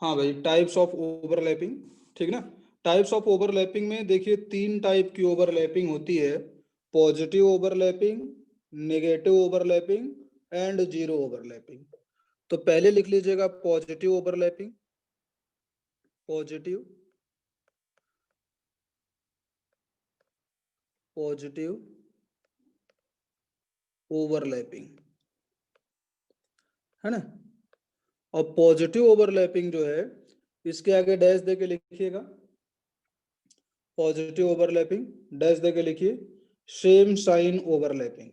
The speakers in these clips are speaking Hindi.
हाँ भाई, टाइप्स ऑफ ओवरलैपिंग, ठीक ना। टाइप्स ऑफ ओवरलैपिंग में देखिए 3 टाइप की ओवरलैपिंग होती है, positive overlapping, negative overlapping and zero overlapping. तो पहले लिख लीजिएगा positive overlapping, positive positive overlapping, है ना। और पॉजिटिव ओवरलैपिंग जो है, इसके आगे डैश देके लिखिएगा, पॉजिटिव ओवरलैपिंग डैश देके लिखिए, same sign overlapping,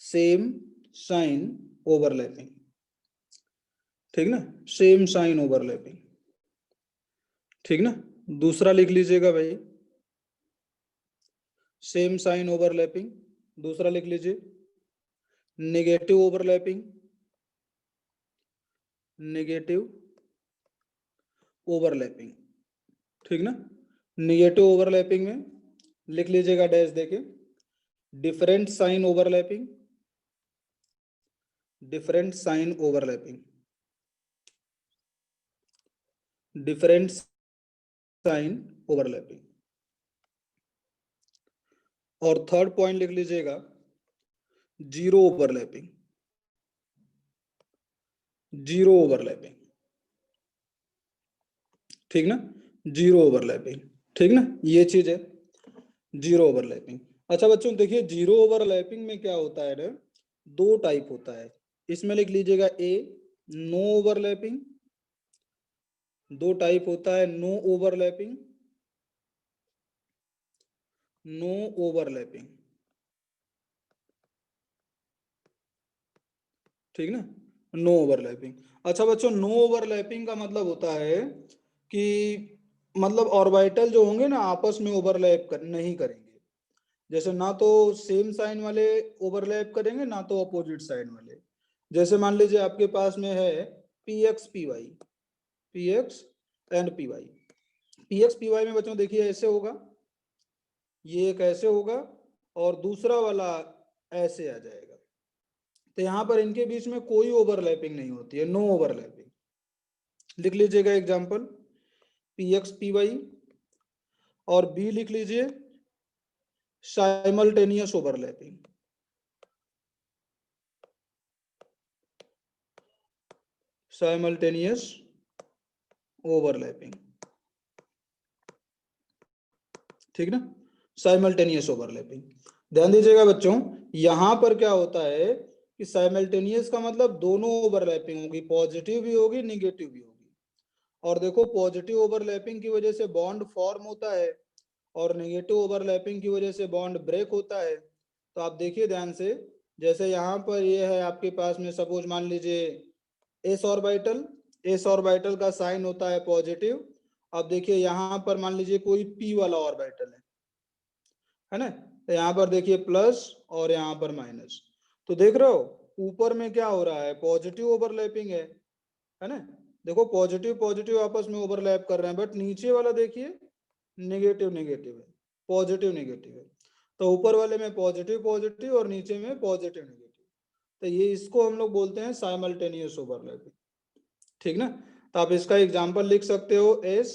same sign overlapping, ठीक ना, सेम साइन ओवरलैपिंग, ठीक ना। दूसरा लिख लीजिएगा भाई, सेम साइन ओवरलैपिंग। दूसरा लिख लीजिए नेगेटिव ओवरलैपिंग, नेगेटिव ओवरलैपिंग, ठीक ना। नेगेटिव ओवरलैपिंग में लिख लीजिएगा डैश देके, different sign overlapping, different sign overlapping, different sign overlapping. और थर्ड पॉइंट लिख लीजिएगा जीरो ओवरलैपिंग, जीरो ओवरलैपिंग, ठीक ना, जीरो ओवरलैपिंग, ठीक ना, ये चीज है जीरो ओवरलैपिंग। अच्छा बच्चों देखिए, जीरो ओवरलैपिंग में क्या होता है ना, 2 टाइप होता है। इसमें लिख लीजिएगा ए, नो ओवरलैपिंग। 2 टाइप होता है, नो ओवरलैपिंग, नो ओवरलैपिंग, ठीक ना, नो ओवरलैपिंग। अच्छा बच्चों, नो ओवरलैपिंग का मतलब होता है कि मतलब ऑर्बिटल जो होंगे ना आपस में ओवरलैप नहीं करेंगे। जैसे ना तो सेम साइन वाले ओवरलैप करेंगे, ना तो अपोजिट साइन वाले। जैसे मान लीजिए आपके पास में है p x p y, p x and p y. P x p y में बच्चों देखिए ऐसे होगा, ये एक ऐसे होगा, और दूसरा वाला ऐसे आ जाएगा। तो यहाँ पर इनके बीच में कोई ओवरलैपिंग नहीं होती है, नो ओवरलैपिंग। लिख लीजिएगा example, p x p y, और बी लिख लीजिए साइमल्टेनियस ओवरलैपिंग, साइमल्टेनियस ओवरलैपिंग, ठीक ना, साइमल्टेनियस ओवरलैपिंग। ध्यान दीजिएगा बच्चों, यहां पर क्या होता है कि साइमल्टेनियस का मतलब दोनों ओवरलैपिंग होगी, पॉजिटिव भी होगी निगेटिव भी होगी। और देखो पॉजिटिव ओवरलैपिंग की वजह से बॉन्ड फॉर्म होता है, और नेगेटिव ओवरलैपिंग की वजह से बॉन्ड ब्रेक होता है। तो आप देखिए ध्यान से, जैसे यहाँ पर ये है आपके पास में, सपोज मान लीजिए एस ऑर्बिटल, एस ऑर्बिटल का साइन होता है पॉजिटिव। अब देखिए यहाँ पर मान लीजिए कोई पी वाला ऑर्बिटल है ना, तो यहाँ पर देखिए प्लस और यहाँ पर माइनस। तो देख रहे हो ऊपर में क्या हो रहा है, पॉजिटिव ओवरलैपिंग है ना। देखो पॉजिटिव पॉजिटिव आपस में ओवरलैप कर रहे हैं, बट नीचे वाला देखिए नेगेटिव नेगेटिव है, पॉजिटिव नेगेटिव है। तो ऊपर वाले में पॉजिटिव पॉजिटिव और नीचे में पॉजिटिव नेगेटिव। तो ये इसको हम लोग बोलते हैं साइमल्टेनियस ओवरलैपिंग, ठीक ना। तो आप इसका एग्जांपल लिख सकते हो एस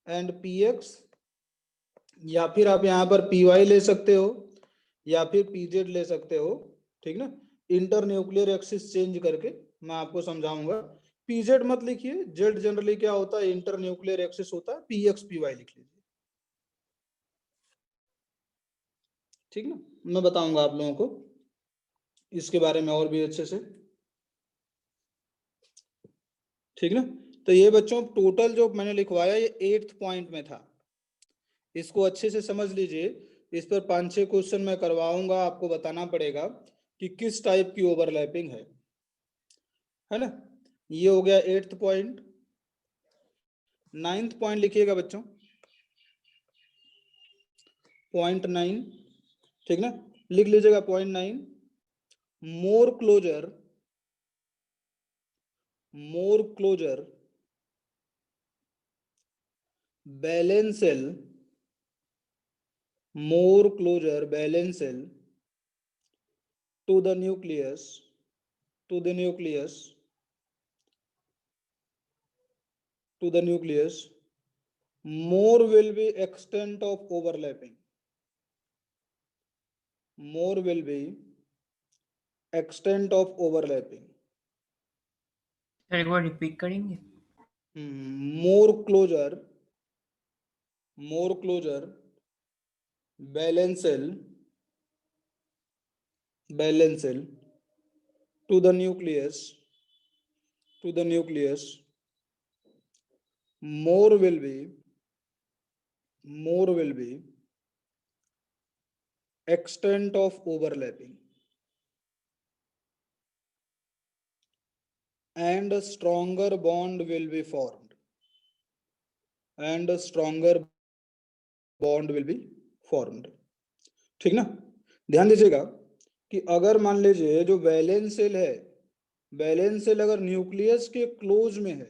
एंड पी एक्स, या फिर आप यहाँ पर पी वाई ले सकते हो, या फिर पी जेड ले सकते हो, ठीक ना। इंटर न्यूक्लियर एक्सिस चेंज करके मैं आपको समझाऊंगा। पीजेड मत लिखिए, जेड जनरली क्या होता है इंटर न्यूक्लियर एक्सिस होता है, पी एक्स पी वाई लिख लीजिए, ठीक ना। मैं बताऊंगा आप लोगों को इसके बारे में और भी अच्छे से, ठीक ना। तो ये बच्चों टोटल जो मैंने लिखवाया ये 8th पॉइंट में था, इसको अच्छे से समझ लीजिए। इस पर 5-6 क्वेश्चन मैं करवाऊंगा, आपको बताना पड़ेगा कि किस टाइप की ओवरलैपिंग है ना। ये हो गया 8th पॉइंट। 9th पॉइंट लिखिएगा बच्चों, पॉइंट 9, ठीक ना, लिख लीजिएगा point 9, more closer, more closer valence shell, more closer valence cell to the nucleus, to the nucleus to the nucleus, more will be extent of overlapping. More will be extent of overlapping. एक बार रिपीट करेंगे? More closure, valence cell to the nucleus, more will be extent of overlapping, and a stronger bond will be formed, ठीक ना। ध्यान दीजिएगा कि अगर मान लीजिए जो वैलेंस सेल है, वैलेंस सेल अगर न्यूक्लियस के क्लोज में है,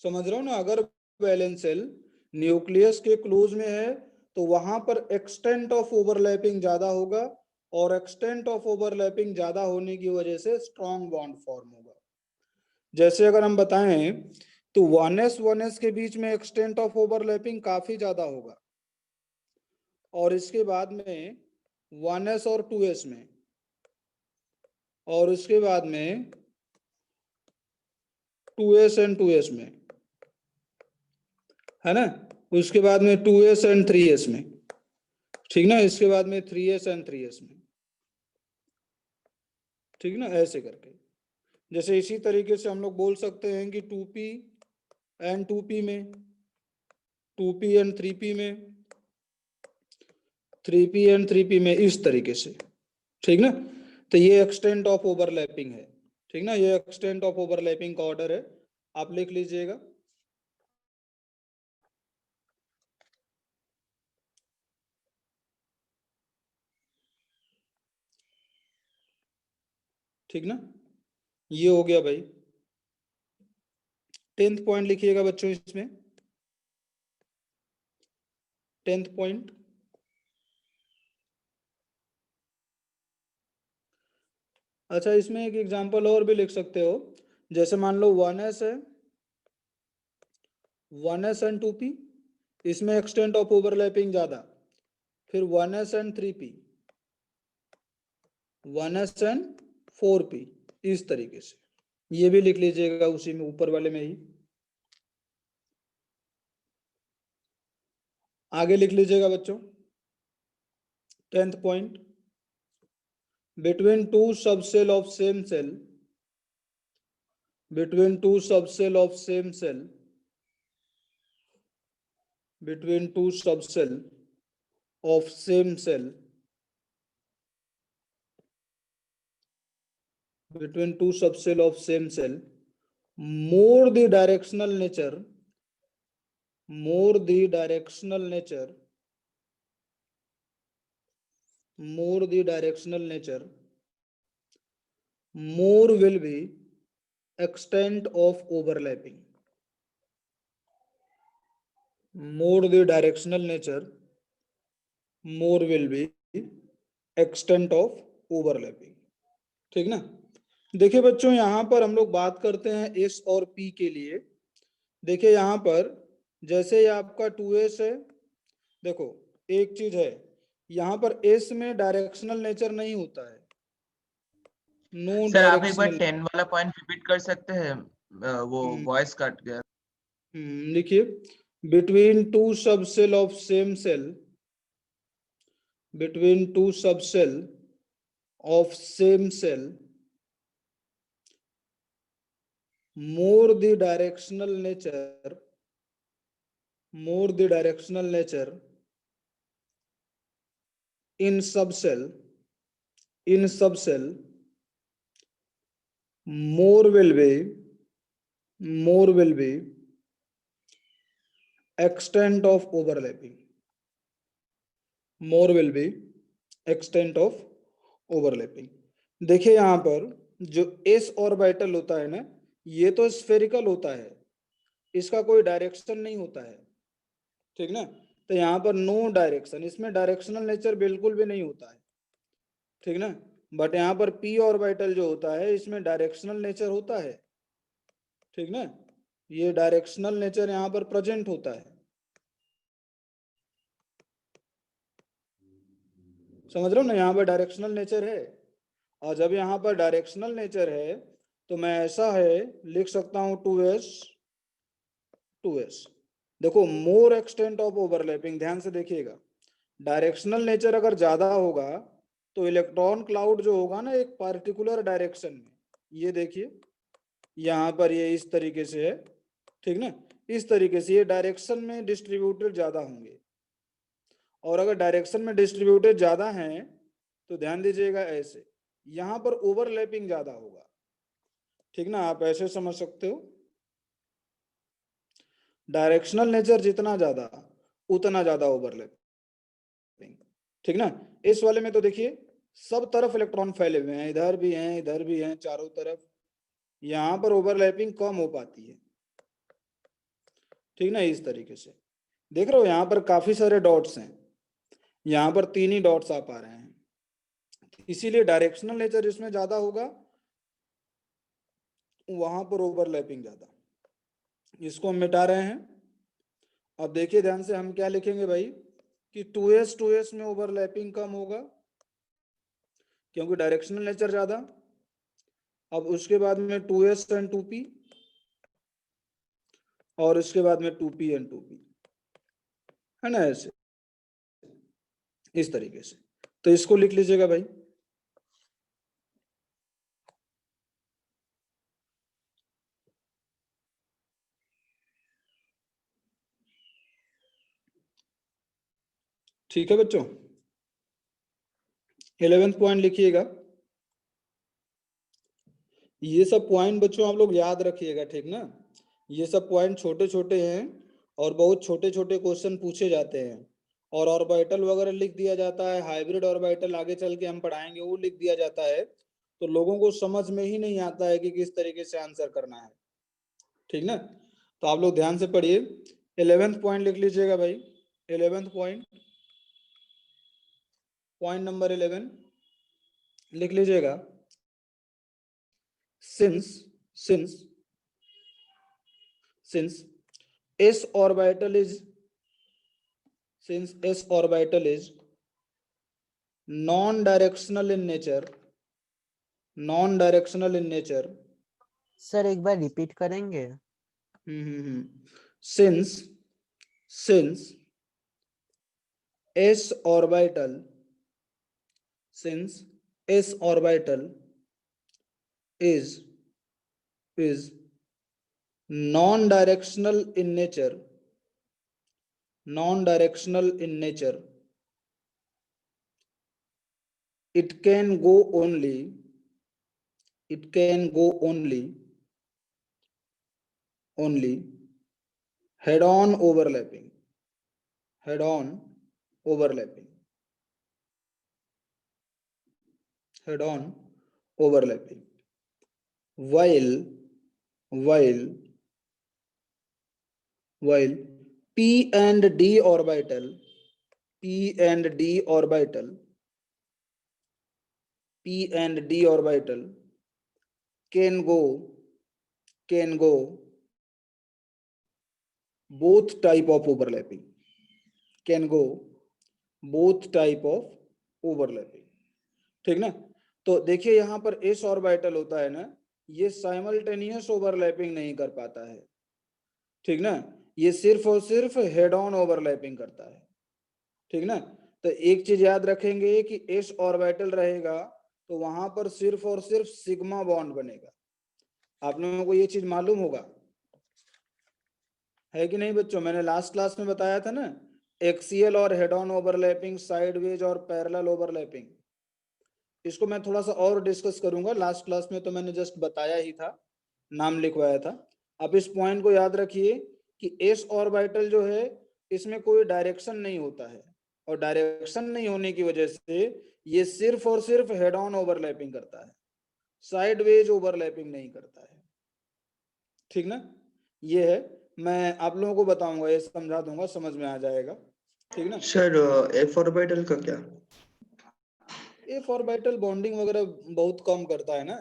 समझ रहा हूं ना, अगर वैलेंस सेल न्यूक्लियस के क्लोज में है तो वहां पर एक्सटेंट ऑफ ओवरलैपिंग ज्यादा होगा, और एक्सटेंट ऑफ ओवरलैपिंग ज्यादा होने की वजह से स्ट्रॉन्ग बॉन्ड फॉर्म होगा। जैसे अगर हम बताएं तो 1s के बीच में एक्सटेंट ऑफ ओवरलैपिंग काफी ज्यादा होगा, और इसके बाद में 1s और 2s में, और उसके बाद में 2s एंड 2s में, है ना, उसके बाद में 2s एंड 3s में, ठीक ना, इसके बाद में 3s एंड 3s में, ठीक ना, ऐसे करके। जैसे इसी तरीके से हम लोग बोल सकते हैं कि 2p एंड 2p में, 2p एंड 3p में, 3p एंड 3p में, इस तरीके से, ठीक ना। तो ये एक्सटेंट ऑफ ओवरलैपिंग है, ठीक ना, ये एक्सटेंट ऑफ ओवरलैपिंग का ऑर्डर है, आप लिख लीजिएगा। ठीक ना, ये हो गया भाई। 10th पॉइंट लिखिएगा बच्चों इसमें, 10th पॉइंट। अच्छा, इसमें एक एग्जांपल और भी लिख सकते हो, जैसे मान लो 1s है, 1s एंड 2p, इसमें एक्सटेंट ऑफ ओवरलैपिंग ज्यादा, फिर 1s and 3p, 1s and 4p, इस तरीके से। ये भी लिख लीजिएगा उसी में, ऊपर वाले में ही। आगे लिख लीजिएगा बच्चों, 10th point. between two subcell of same cell, between two subcell of same cell, between two subcell of same cell, between two subcell of same cell, more the directional nature, more the directional nature, more the directional nature, more will be extent of overlapping, more the directional nature, more will be extent of overlapping, ठीक ना। देखिए बच्चों, यहां पर हम लोग बात करते हैं एस और पी के लिए। देखिए यहां पर जैसे ये आपका 2s है, देखो एक चीज है, यहाँ पर एस में डायरेक्शनल नेचर नहीं होता है, नो सर आप एक बार डायरेक्शनल। 10 वाला पॉइंट रिपीट कर सकते हैं? वो वॉइस कट गया। लिखिए, between two subshell of same shell, between two subcell of same cell, more the directional nature, more the directional nature in subcell, in subcell, more will be, more will be extent of overlapping, more will be extent of overlapping। देखिए यहां पर जो s ऑर्बिटल होता है ना, ये तो स्फेरिकल होता है, इसका कोई डायरेक्शन नहीं होता है, ठीक ना। तो यहाँ पर नो डायरेक्शन, इसमें डायरेक्शनल नेचर बिल्कुल भी नहीं होता है, ठीक ना। बट यहाँ पर p ऑर्बिटल जो होता है इसमें डायरेक्शनल नेचर होता है, ठीक ना। ये डायरेक्शनल नेचर यहाँ पर प्रेजेंट होता है। समझ रहे हो ना, यहाँ पर डायरेक्शनल नेचर है। और जब यहाँ पर डायरेक्शनल नेचर है तो मैं ऐसा है लिख सकता हूं 2s। देखो मोर एक्सटेंट ऑफ ओवरलैपिंग, ध्यान से देखिएगा, डायरेक्शनल नेचर अगर ज्यादा होगा तो इलेक्ट्रॉन क्लाउड जो होगा ना एक पार्टिकुलर डायरेक्शन में, ये देखिए यहाँ पर ये इस तरीके से है, ठीक ना, इस तरीके से ये डायरेक्शन में डिस्ट्रीब्यूटेड ज्यादा होंगे। और अगर डायरेक्शन में डिस्ट्रीब्यूटेड ज्यादा हैं तो ध्यान दीजिएगा ऐसे, यहाँ पर ओवरलैपिंग ज्यादा होगा, ठीक ना, आप ऐसे समझ सकते हो। डायरेक्शनल नेचर जितना ज्यादा उतना ज्यादा ओवरलैपिंग, ठीक ना। इस वाले में तो देखिए सब तरफ इलेक्ट्रॉन फैले हुए हैं, इधर भी हैं इधर भी हैं चारों तरफ, यहाँ पर ओवरलैपिंग कम हो पाती है, ठीक ना। इस तरीके से देख रहे हो यहाँ पर काफी सारे डॉट्स हैं, यहाँ पर 3 ही डॉट्स आ पा रहे हैं, इसीलिए डायरेक्शनल नेचर जिसमें ज्यादा होगा वहां पर ओवरलैपिंग ज्यादा। इसको हम मिटा रहे हैं। अब देखिए ध्यान से, हम क्या लिखेंगे भाई कि 2s में ओवरलैपिंग कम होगा क्योंकि डायरेक्शनल नेचर ज्यादा। अब उसके बाद में 2s एंड 2p, और उसके बाद में 2p एंड 2p, है ना, ऐसे इस तरीके से। तो इसको लिख लीजिएगा भाई, ठीक है बच्चों। 11th पॉइंट लिखिएगा। ये सब पॉइंट बच्चों आप लोग याद रखिएगा, ठीक ना। ये सब पॉइंट छोटे छोटे हैं और बहुत छोटे छोटे क्वेश्चन पूछे जाते हैं। और ऑर्बिटल वगैरह लिख दिया जाता है, हाइब्रिड ऑर्बिटल आगे चल के हम पढ़ाएंगे वो लिख दिया जाता है, तो लोगों को समझ में ही नहीं आता है कि किस तरीके से आंसर करना है, ठीक ना। तो आप लोग ध्यान से पढ़िए। 11th पॉइंट लिख लीजिएगा भाई। 11th पॉइंट, पॉइंट नंबर 11 लिख लीजिएगा। since s orbital is non-directional in nature, sir एक बार रिपीट करेंगे? since s orbital is non-directional in nature, it can go only head-on overlapping, while p and d orbital can go both type of overlapping, ठीक ना। तो देखिए यहाँ पर s ऑर्बिटल होता है ना, ये साइमल्टेनियस ओवरलैपिंग नहीं कर पाता है, ठीक ना, ये सिर्फ और सिर्फ हेड ऑन ओवरलैपिंग करता है, ठीक ना। तो एक चीज याद रखेंगे कि s ऑर्बिटल रहेगा तो वहां पर सिर्फ और सिर्फ सिग्मा बॉन्ड बनेगा। आप लोगों को ये चीज मालूम होगा, है कि नहीं बच्चों। मैंने लास्ट क्लास में बताया था ना, एक्सियल और हेड ऑन ओवरलैपिंग, साइडवेज और पैरेलल ओवरलैपिंग। इसको मैं थोड़ा सा और डिस्कस करूंगा, लास्ट क्लास में तो मैंने जस्ट बताया ही था, नाम लिखवाया था। अब इस पॉइंट को याद रखिए कि एस ऑर्बिटल जो है इसमें कोई डायरेक्शन नहीं होता है, और डायरेक्शन नहीं होने की वजह से ये सिर्फ और सिर्फ हेड ऑन ओवरलैपिंग करता है, साइडवेज ओवरलैपिंग नहीं करता है, ठीक ना। ये है, मैं आप लोगों को बताऊंगा, ये समझा दूंगा, समझ में आ जाएगा, ठीक ना। सर एफ ऑर्बिटल का क्या? एफ ऑर्बिटल बॉन्डिंग वगैरह बहुत कम करता है ना।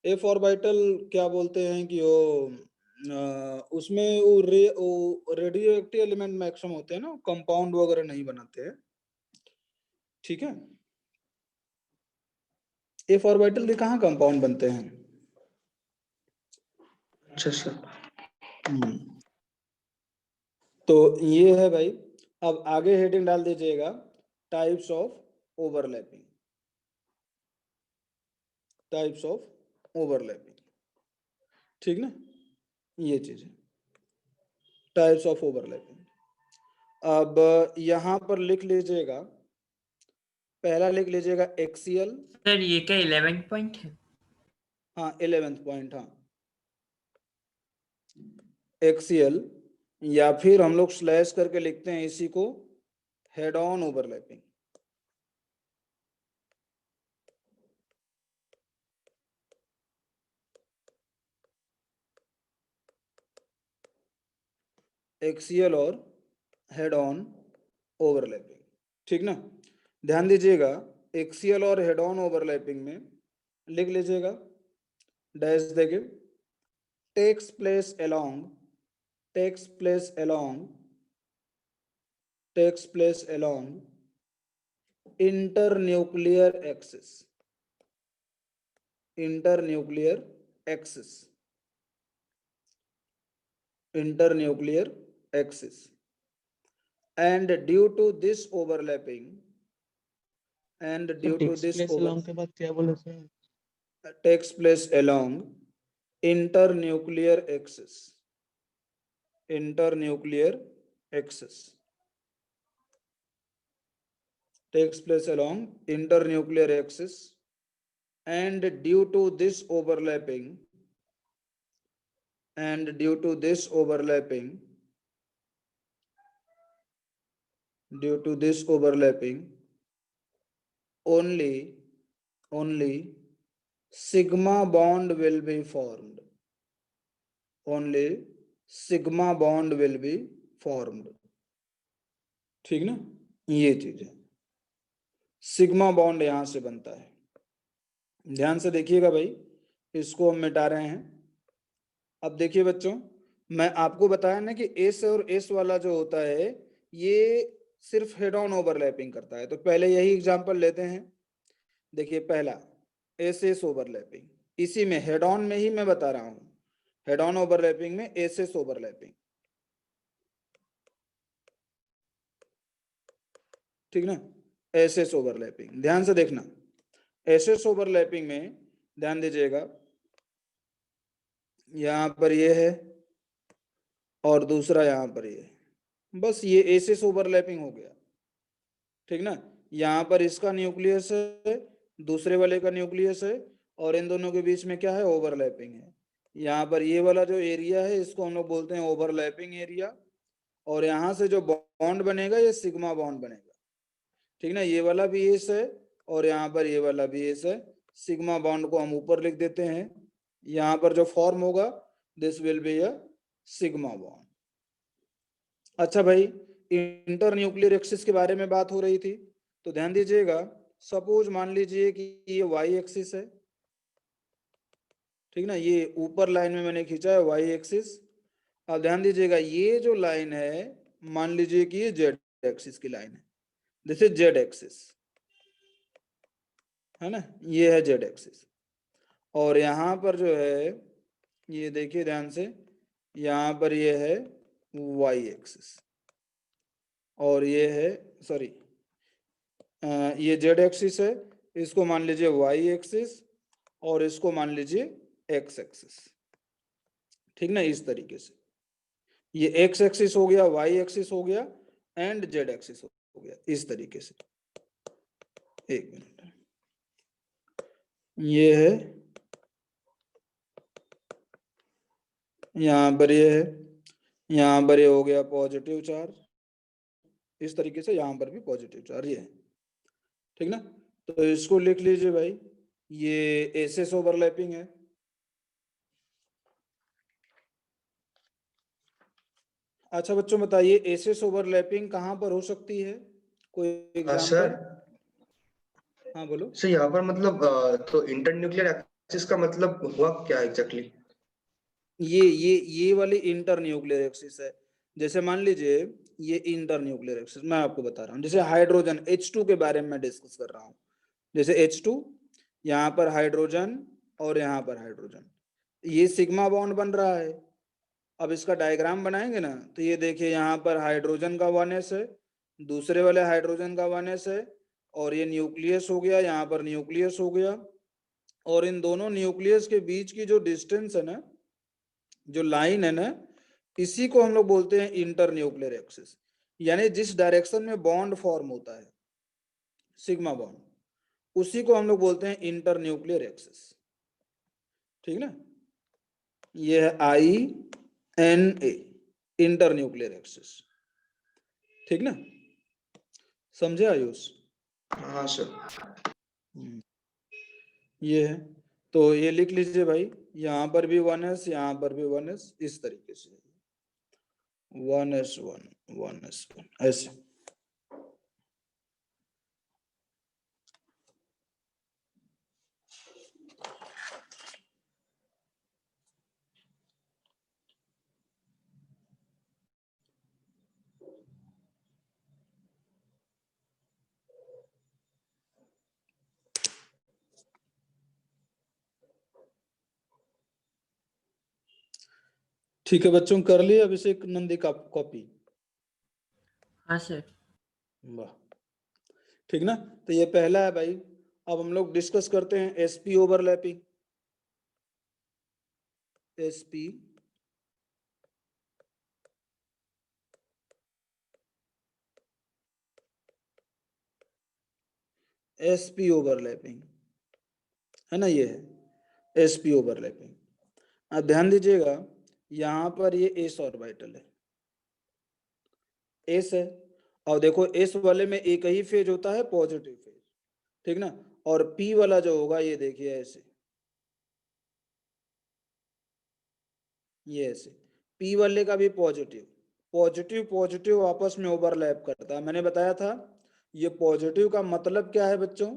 एफ ऑर्बिटल क्या बोलते हैं कि वो उसमें वो रेडियो एक्टिव एलिमेंट मैक्सिमम होते हैं ना, कंपाउंड वगैरह नहीं बनाते हैं, ठीक है। एफ ऑर्बिटल के कहाँ कंपाउंड बनते हैं? अच्छा सर। तो ये है भाई। अब आगे हेडिंग डाल दीजिएगा, types of overlapping, types of overlapping, ठीक ना, ये चीज है टाइप्स ऑफ ओवरलैपिंग। अब यहां पर लिख लीजिएगा, पहला लिख लीजिएगा एक्सियल। सर ये क्या 11 पॉइंट है? हाँ 11th पॉइंट, हाँ एक्सियल, या फिर हम लोग स्लैश करके लिखते हैं इसी को, हेड ऑन ओवरलैपिंग। एक्सियल और हेड ऑन ओवरलैपिंग, ठीक ना। ध्यान दीजिएगा, एक्सियल और हेड ऑन ओवरलैपिंग में लिख लीजिएगा डैश देके, takes place along, takes place along, takes place along internuclear axis, internuclear axis, internuclear axis, and due to this overlapping, and due to this along के बाद क्या बोले sir? takes place along internuclear axis, internuclear axis takes place along internuclear axis, and due to this overlapping, and due to this overlapping, due to this overlapping, only sigma bond will be formed, only sigma bond will be formed, ठीक ना, ये चीज है, सिग्मा बॉन्ड यहां से बनता है। ध्यान से देखिएगा भाई, इसको हम मिटा रहे हैं। अब देखिए बच्चों, मैं आपको बताया ना कि एस और एस वाला जो होता है ये सिर्फ हेड ऑन ओवरलैपिंग करता है, तो पहले यही एग्जांपल लेते हैं। देखिए पहला एस एस ओवरलैपिंग, इसी में हेड ऑन में ही मैं बता रहा हूं, हेड ऑन ओवरलैपिंग में एस एस ओवरलैपिंग, ठीक ना, एस एस ओवरलैपिंग। ध्यान से देखना, एस एस ओवरलैपिंग में ध्यान दीजिएगा, यहां पर ये है और दूसरा यहां पर ये, बस ये एस एस ओवरलैपिंग हो गया, ठीक ना। यहाँ पर इसका न्यूक्लियस है, दूसरे वाले का न्यूक्लियस है, और इन दोनों के बीच में क्या है, ओवरलैपिंग है। यहाँ पर ये वाला जो एरिया है इसको हम लोग बोलते हैं ओवरलैपिंग एरिया, और यहाँ से जो बॉन्ड बनेगा ये सिग्मा बॉन्ड बनेगा, ठीक ना। ये वाला भी एस है और यहाँ पर ये वाला भी एस है, सिग्मा बॉन्ड को हम ऊपर लिख देते हैं, यहाँ पर जो फॉर्म होगा this will be a sigma bond. अच्छा भाई, इंटरन्यूक्लियर एक्सिस के बारे में बात हो रही थी, तो ध्यान दीजिएगा, सपोज मान लीजिए कि ये वाई एक्सिस है, ठीक ना, ये ऊपर लाइन में मैंने खींचा है वाई एक्सिस। अब ध्यान दीजिएगा, ये जो लाइन है मान लीजिए कि ये जेड एक्सिस की लाइन है, दिस इज जेड एक्सिस, है ना, ये है जेड एक्सिस। और यहाँ पर जो है ये देखिए ध्यान से, यहाँ पर ये है वाई एक्सिस, और ये है सॉरी ये जेड एक्सिस है, इसको मान लीजिए वाई एक्सिस, और इसको मान लीजिए एक्स एक्सिस, ठीक ना। इस तरीके से ये एक्स एक्सिस हो गया, वाई एक्सिस हो गया, एंड जेड एक्सिस हो गया, इस तरीके से। एक मिनट, ये है, यहाँ पर ये है, यहाँ पर ये हो गया पॉजिटिव चार्ज, इस तरीके से यहाँ पर भी पॉजिटिव चार्ज ये है, ठीक ना। तो इसको लिख लीजिए भाई, ये एस एस ओवरलैपिंग है। अच्छा बच्चों बताइए, एस एस ओवरलैपिंग कहाँ पर हो सकती है, कोई एग्जांपल? सर हाँ बोलो। सर, यहाँ पर मतलब तो इंटरन्यूक्लियर एक्सिस का मतलब हुआ क्या एग्जैक्टली? ये वाली इंटर न्यूक्लियर एक्सिस है। जैसे मान लीजिए ये इंटर न्यूक्लियर एक्सिस मैं आपको बता रहा हूँ, जैसे हाइड्रोजन H2 के बारे में मैं डिस्कस कर रहा हूँ। जैसे H2 यहाँ पर हाइड्रोजन और यहाँ पर हाइड्रोजन, ये सिग्मा बॉन्ड बन रहा है। अब इसका डायग्राम बनाएंगे ना, तो ये देखिए यहाँ पर हाइड्रोजन का 1s है, दूसरे वाले हाइड्रोजन का 1s है, और ये न्यूक्लियस हो गया, यहाँ पर न्यूक्लियस हो गया, और इन दोनों न्यूक्लियस के बीच की जो डिस्टेंस है ना, जो लाइन है ना, इसी को हम लोग बोलते हैं इंटर न्यूक्लियर एक्सिस। यानी जिस डायरेक्शन में बॉन्ड फॉर्म होता है सिग्मा बॉन्ड, उसी को हम लोग बोलते हैं इंटर न्यूक्लियर एक्सिस। ठीक ना, ये है INA, इंटर न्यूक्लियर एक्सिस। ठीक ना, समझे आयुष? हाँ सर। ये है, तो ये लिख लीजिए भाई, यहाँ पर भी 1s, यहाँ पर भी 1s, इस तरीके से 1s1 1s1 ऐसे। ठीक है बच्चों, कर लिया अभिषेक नंदी का कॉपी? हाँ सर। वाह, ठीक ना। तो ये पहला है भाई। अब हम लोग डिस्कस करते हैं SP overlapping. SP SP overlapping है ना, ये है एसपी ओवरलैपिंग। अब ध्यान दीजिएगा, यहां पर ये एस ऑर्बिटल है, एस है, और देखो एस वाले में एक ही फेज होता है, पॉजिटिव फेज। ठीक ना, और पी वाला जो होगा ये देखिए ऐसे, ये ऐसे, पी वाले का भी पॉजिटिव पॉजिटिव पॉजिटिव आपस में ओवरलैप करता है। मैंने बताया था ये पॉजिटिव का मतलब क्या है बच्चों,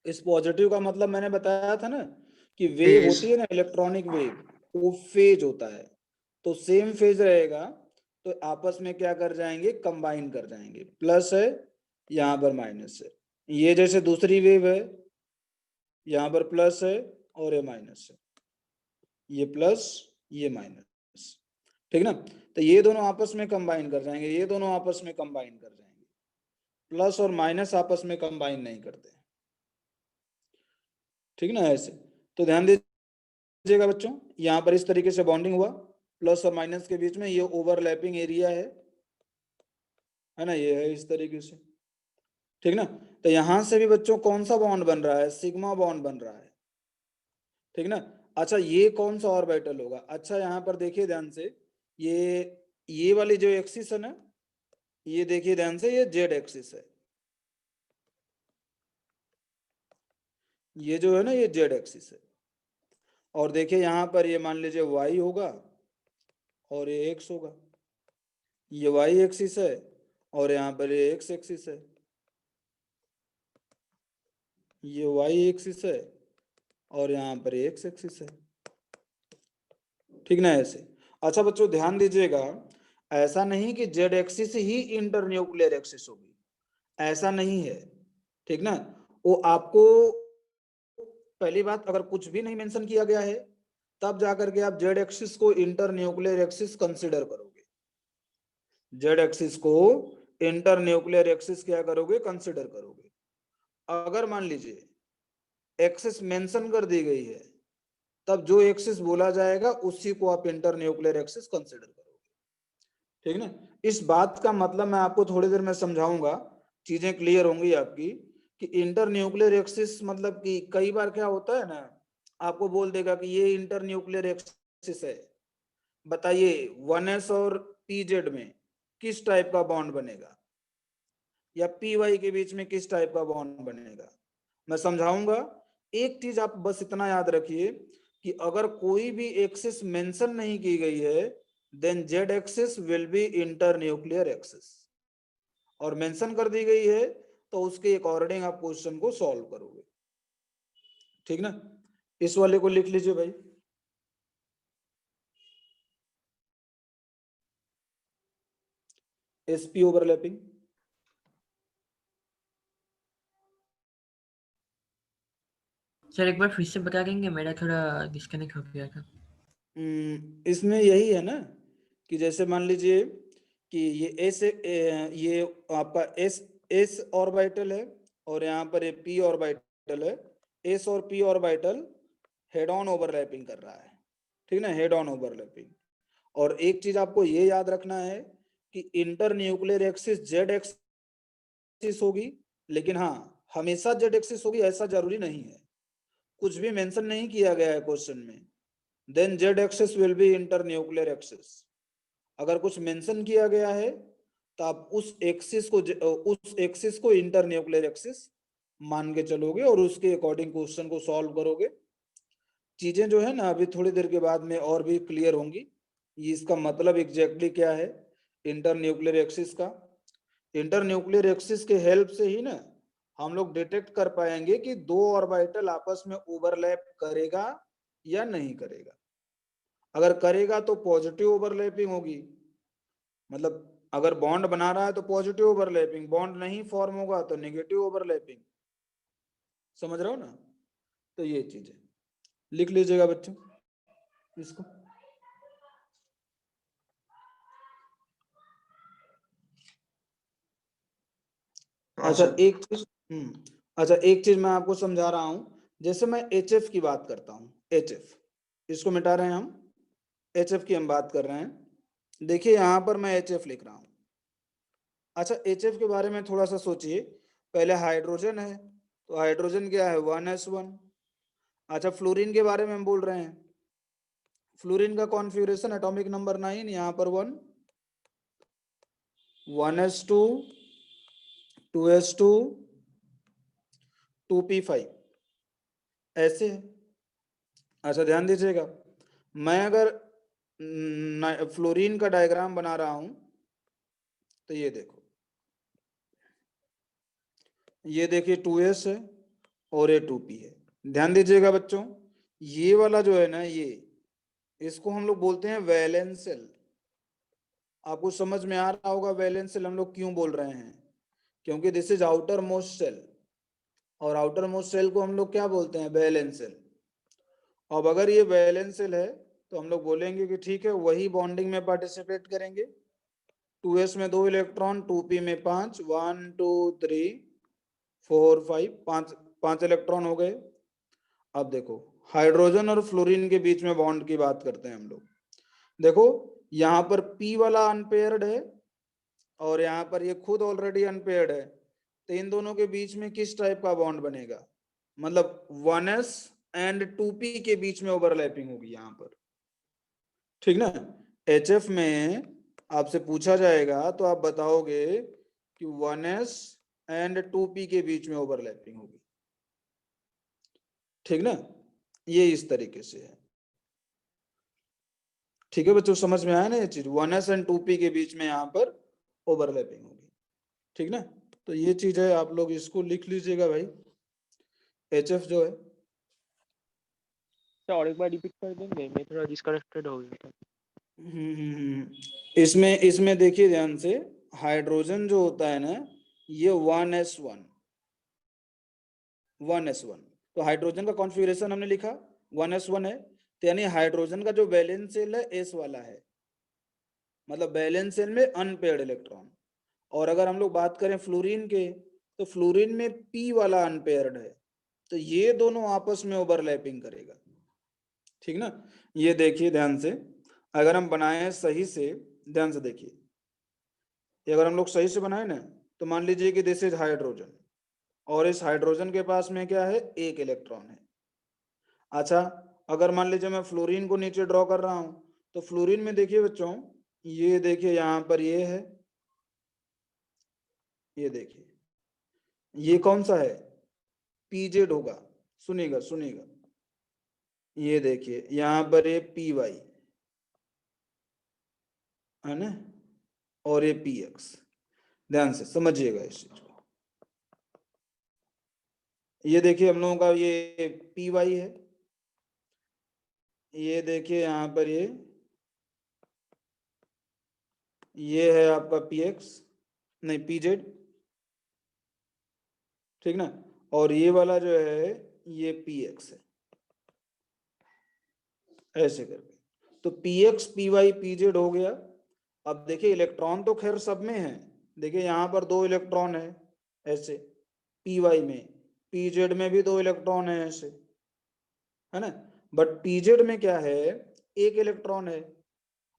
इस पॉजिटिव का मतलब मैंने बताया था ना कि वेव फेज। होती है ना, इलेक्ट्रॉनिक वेव, वो फेज होता है। तो सेम फेज रहेगा, तो आपस में क्या कर जाएंगे, कंबाइन कर जाएंगे। प्लस है, यहाँ पर माइनस है। ये जैसे दूसरी वेव है, यहाँ पर प्लस है और ये माइनस है, ये प्लस ये माइनस। ठीक ना, तो ये दोनों आपस में कंबाइन कर जाएंगे, ये दोनों आपस में कंबाइन कर जाएंगे। प्लस और माइनस आपस में कंबाइन नहीं करते। ठीक ना, ऐसे। तो ध्यान दीजिएगा बच्चों, यहाँ पर इस तरीके से बॉन्डिंग हुआ, प्लस और माइनस के बीच में ये ओवरलैपिंग एरिया है ना, ये है इस तरीके से। ठीक ना, तो यहां से भी बच्चों कौन सा बॉन्ड बन रहा है, सिग्मा बॉन्ड बन रहा है। ठीक ना, अच्छा ये कौन सा ऑर्बिटल होगा, अच्छा यहाँ पर देखिए ध्यान से, ये वाली जो एक्सिस है ना, ये देखिए ध्यान से, ये जेड एक्सिस है, ये जो है ना ये जेड एक्सिस है। और देखिए यहाँ पर ये मान लीजिए वाई होगा और ये एक्स होगा, ये वाई एक्सिस है और यहाँ पर ये एक्स एक्सिस है, ये वाई एक्सिस है और यहाँ पर एक्स एक्सिस है। ठीक ना, ऐसे। अच्छा बच्चों ध्यान दीजिएगा, ऐसा नहीं कि जेड एक्सिस ही इंटर न्यूक्लियर एक्सिस होगी, ऐसा नहीं है। ठीक ना, वो आपको पहली बात, अगर कुछ भी नहीं मेंशन किया गया है तब जाकर के आप जेड एक्सिस को इंटर न्यूक्लियर एक्सिस कंसिडर करोगे, जेड एक्सिस को इंटर न्यूक्लियर एक्सिस क्या करोगे, कंसिडर करोगे। अगर मान लीजिए एक्सिस मेंशन कर दी गई है, तब जो एक्सिस बोला जाएगा उसी को आप इंटर न्यूक्लियर एक्सिस कंसिडर करोगे। ठीक ना, इस बात का मतलब मैं आपको थोड़ी देर में समझाऊंगा, चीजें क्लियर होंगी आपकी कि इंटर न्यूक्लियर एक्सिस मतलब कि कई बार क्या होता है ना, आपको बोल देगा कि ये इंटर न्यूक्लियर एक्सिस है, बताइए 1s और pz में किस टाइप का बॉन्ड बनेगा, या py के बीच में किस टाइप का बॉन्ड बनेगा, मैं समझाऊंगा। एक चीज आप बस इतना याद रखिए कि अगर कोई भी एक्सिस मेंशन नहीं की गई है, then z axis will be internuclear axis, और मेंशन कर दी गई है तो उसके अकॉर्डिंग आप क्वेश्चन को सॉल्व करोगे। ठीक ना, इस वाले को लिख लीजिए भाई, sp ओवरलैपिंग। सर एक बार फिर से बता देंगे, मेरा थोड़ा डिस्कनेक्ट हो गया था। इसमें यही है ना कि जैसे मान लीजिए कि ये एस, ये आपका एस ऑर्बिटल है और यहाँ पर ये पी ऑर्बिटल है। एस और P orbital head on overlapping कर रहा है, ठीक ना, हेड ऑन ओवरलैपिंग। और एक चीज आपको ये याद रखना है कि inter nuclear axis Z axis होगी, लेकिन हाँ हमेशा जेड एक्सिस होगी ऐसा जरूरी नहीं है, कुछ भी मेंशन नहीं किया गया है क्वेश्चन में। Then z axis will be internuclear axis. अगर कुछ मेंशन किया गया है तो आप उस एक्सिस को इंटर न्यूक्लियर एक्सिस मान के चलोगे और उसके अकॉर्डिंग क्वेश्चन को सॉल्व करोगे। चीजें जो है ना अभी थोड़ी देर के बाद में और भी क्लियर होंगी। ये इसका मतलब एग्जैक्टली क्या है इंटर न्यूक्लियर एक्सिस का। इंटर न्यूक्लियर एक्सिस के हेल्प से ही ना हम लोग डिटेक्ट कर पाएंगे कि दो ऑर्बिटल आपस में ओवरलैप करेगा या नहीं करेगा। अगर करेगा तो पॉजिटिव ओवरलैपिंग होगी, मतलब अगर बॉन्ड बना रहा है तो पॉजिटिव ओवरलैपिंग, बॉन्ड नहीं फॉर्म होगा तो नेगेटिव ओवरलैपिंग। समझ रहे हो ना? तो ये चीज है, लिख लीजिएगा बच्चों इसको। हाँ अच्छा सर। एक चीज अच्छा एक चीज मैं आपको समझा रहा हूं। जैसे मैं HF की बात करता हूं, HF इसको मिटा रहे हैं हम, HF की हम बात कर रहे हैं। देखिए यहां पर मैं HF लिख रहा हूं। अच्छा HF के बारे में थोड़ा सा सोचिए। पहले हाइड्रोजन है तो हाइड्रोजन क्या है 1s1। अच्छा फ्लोरीन के बारे में हम बोल रहे हैं। फ्लोरीन का कॉन्फ़िगरेशन एटॉमिक नंबर 9, यहाँ पर 1s2 2s2 2p5 ऐसे है। अच्छा ध्यान दीजिएगा, मैं अगर फ्लोरीन का डायग्राम बना रहा हूं तो ये देखो, ये देखिए 2s है और ये 2p है। ध्यान दीजिएगा बच्चों, ये वाला जो है ना ये इसको हम लोग बोलते हैं वैलेंस शेल। आपको समझ में आ रहा होगा वैलेंस शेल हम लोग क्यों बोल रहे हैं, क्योंकि this is outermost shell और आउटर मोस्ट शेल को हम लोग क्या बोलते हैं वैलेंस शेल। अब अगर ये वैलेंस शेल है तो हम लोग बोलेंगे कि ठीक है वही बॉन्डिंग में पार्टिसिपेट करेंगे। 2s में 2 इलेक्ट्रॉन, 2p में 5, 1 2 3 4 5, 5 इलेक्ट्रॉन हो गए। अब देखो हाइड्रोजन और फ्लोरीन के बीच में बॉन्ड की बात करते हैं हम लोग। देखो यहाँ पर p वाला अनपेयर्ड है और यहाँ पर ये खुद ऑलरेडी अनपेयर्ड है, तो इन दोनों के बीच में किस टाइप का बॉन्ड बनेगा, मतलब 1s एंड 2p के बीच में ओवरलैपिंग होगी यहाँ पर, ठीक ना। HF में आपसे पूछा जाएगा तो आप बताओगे कि 1s एंड 2p के बीच में ओवरलैपिंग होगी, ठीक ना। ये इस तरीके से है, ठीक है बच्चों, समझ में आया ना ये चीज, 1s एंड 2p के बीच में यहाँ पर ओवरलैपिंग होगी, ठीक ना। तो ये चीज है, आप लोग इसको लिख लीजिएगा भाई, HF जो है। सर और एक बार रिपीट कर देंगे, मैं थोड़ा डिस्कनेक्टेड हो गया था। इसमें इसमें देखिए ध्यान से, हाइड्रोजन जो होता है ना ये 1s1 तो हाइड्रोजन का कॉन्फ़िगरेशन हमने लिखा 1s1 है, तो यानी हाइड्रोजन का जो वैलेंस शेल है s वाला है, मतलब वैलेंस शेल में अनपेयर्ड इलेक्ट्रॉन। और अगर हम लोग बात करें फ्लोरीन के तो फ्लोरीन में p वाला अनपेयर्ड है, तो ये दोनों आपस में ओवरलैपिंग करेगा, ठीक ना। ये देखिए ध्यान से, अगर हम बनाए सही से, ध्यान से देखिए, ये अगर हम लोग सही से बनाए ना तो मान लीजिए कि दिस इज हाइड्रोजन और इस हाइड्रोजन के पास में क्या है एक इलेक्ट्रॉन है। अच्छा अगर मान लीजिए मैं फ्लोरीन को नीचे ड्रॉ कर रहा हूं तो फ्लोरीन में देखिए बच्चों, ये देखिए यहाँ पर ये है, ये देखिए ये कौन सा है pz होगा, सुनिएगा सुनिएगा, ये देखिए यहाँ पर ये py है ना और ये px। ध्यान से समझिएगा इस चीज को, ये देखिए हम लोगों का ये py है, ये देखिए यहाँ पर ये ये है आपका px, नहीं pz, ठीक ना, और ये वाला जो है ये px है, ऐसे करके। तो px py pz हो गया। अब देखिए इलेक्ट्रॉन तो खैर सब में है, देखिए यहाँ पर 2 इलेक्ट्रॉन है ऐसे, py में, pz में भी 2 इलेक्ट्रॉन है ऐसे, है ना, बट pz में क्या है, 1 इलेक्ट्रॉन है,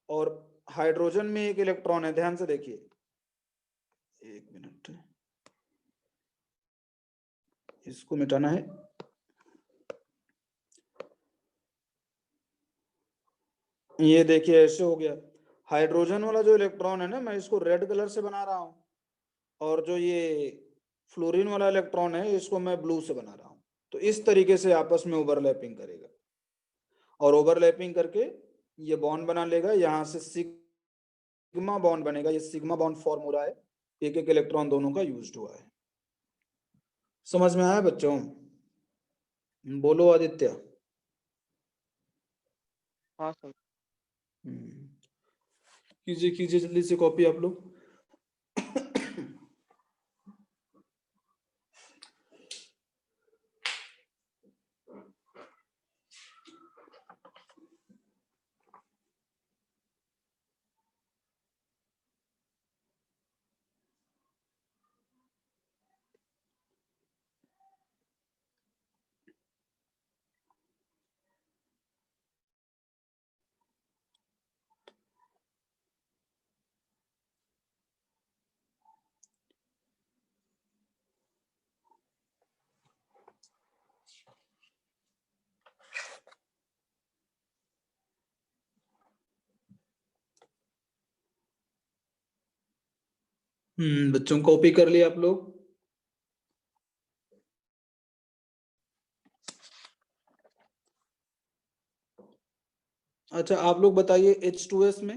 और हाइड्रोजन में 1 इलेक्ट्रॉन है। ध्यान से देखिए, 1 मिनट, इसको मिटाना है। ये देखिए ऐसे हो गया, हाइड्रोजन वाला जो इलेक्ट्रॉन है ना, मैं इसको रेड कलर से बना रहा हूं, और जो ये फ्लोरीन वाला इलेक्ट्रॉन है इसको मैं ब्लू से बना रहा हूं। तो इस तरीके से आपस में ओवरलैपिंग करेगा, और ओवरलैपिंग करके ये बॉन्ड बना लेगा, यहां से सिग्मा बॉन्ड बनेगा, ये सिग्मा बॉन्ड फॉर्म हो रहा है, एक एक इलेक्ट्रॉन दोनों का यूज्ड हुआ है। समझ में आया बच्चों? बोलो आदित्य। हाँ सर। कीजिए कीजिए जल्दी से कॉपी आप लोग। बच्चों कॉपी कर लिया आप लोग? अच्छा आप लोग बताइए, H2S में,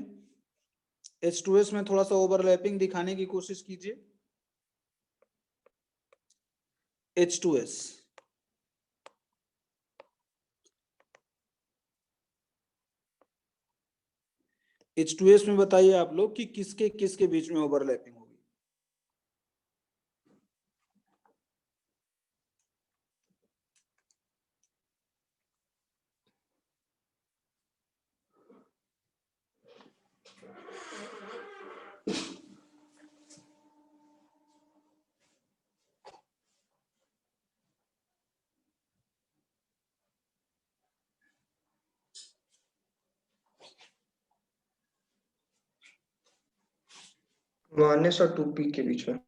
H2S में थोड़ा सा ओवरलैपिंग दिखाने की कोशिश कीजिए। H2S, H2S में बताइए आप लोग कि किसके किसके बीच में ओवरलैपिंग होगी। वन एस और 2p के बीच में।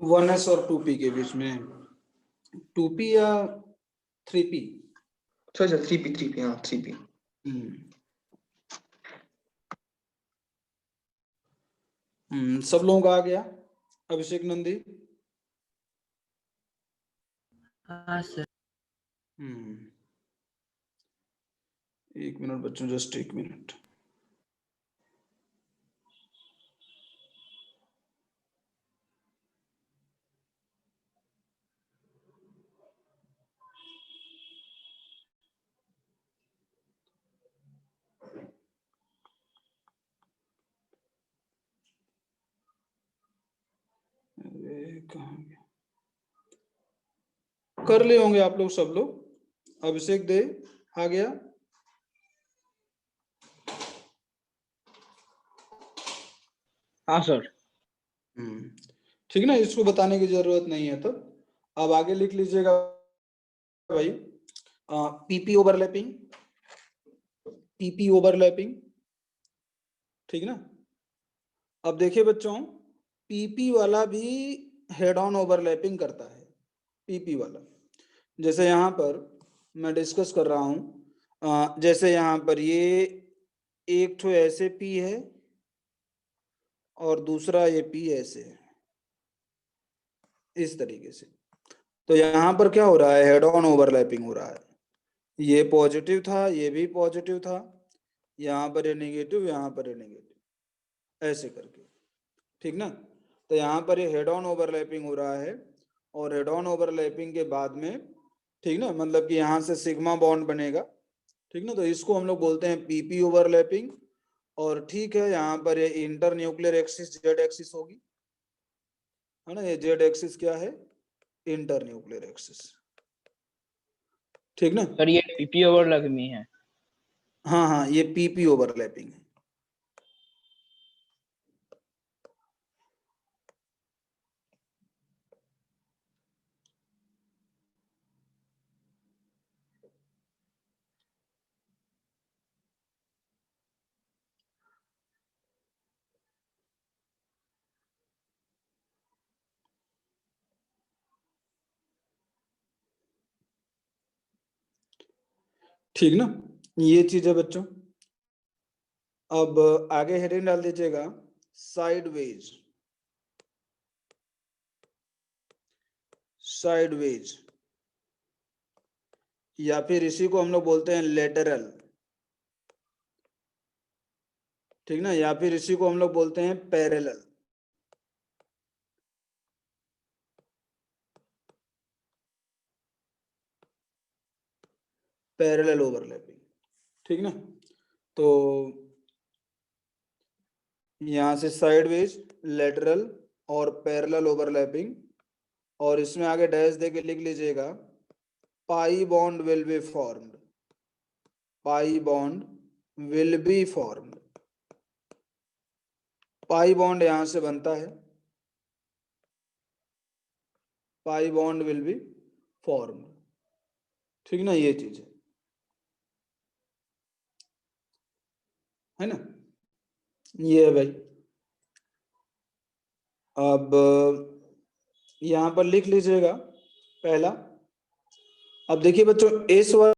1s और 2p के बीच में, 2p या 3p? सर 3p हाँ 3p। सब लोगों का आ गया? अभिषेक नंदी? हाँ सर। 1 मिनट बच्चों, जस्ट 1 मिनट। कहाँ गया? कर ले होंगे आप लोग सब लोग। अभिषेक दे आ गया? हाँ सर। ठीक ना, इसको बताने की जरूरत नहीं है। तो अब आगे लिख लीजिएगा भाई, पीपी ओवरलैपिंग, पीपी ओवरलैपिंग, ठीक ना। अब देखिए बच्चों, पीपी वाला भी हेड ऑन ओवरलैपिंग करता है, पीपी वाला। जैसे यहाँ पर मैं डिस्कस कर रहा हूँ, जैसे यहाँ पर ये एक तो ऐसे पी है और दूसरा ये पी ऐसे है, इस तरीके से। तो यहाँ पर क्या हो रहा है, हेड ऑन ओवरलैपिंग हो रहा है। ये पॉजिटिव था, ये भी पॉजिटिव था, यहाँ पर ये नेगेटिव, यहाँ पर ये नेगेटिव, ऐसे करके, ठीक ना। तो यहाँ पर ये हेड ऑन ओवरलैपिंग हो रहा है, और हेड ऑन ओवरलैपिंग के बाद में, ठीक ना, मतलब कि यहाँ से सिग्मा बॉन्ड बनेगा, ठीक ना। तो इसको हम लोग बोलते हैं पीपी ओवरलैपिंग, और ठीक है, यहाँ पर ये inter nuclear axis Z axis होगी, है ना। ये जेड एक्सिस क्या है, इंटर न्यूक्लियर एक्सिस, ठीक ना। सर ये पीपी ओवरलैपिंग में है। हाँ हाँ, ये पीपी ओवरलैपिंग है। ठीक ना, ये चीज है बच्चों। अब आगे हेडिंग डाल दीजिएगा साइडवेज, साइडवेज, या फिर इसी को हम लोग बोलते हैं लेटरल, ठीक ना, या फिर इसी को हम लोग बोलते हैं पैरेलल। पैरेलल ओवरलैपिंग, ठीक ना। तो यहां से साइडवेज, लेटरल और पैरेलल ओवरलैपिंग, और इसमें आगे डैश देके लिख लीजिएगा pi bond will be formed, pi bond will be formed. Pi bond यहां से बनता है, pi bond will be formed, ठीक ना, ये चीज है ना, ये है भाई। अब यहां पर लिख लीजिएगा पहला। अब देखिए बच्चों, एस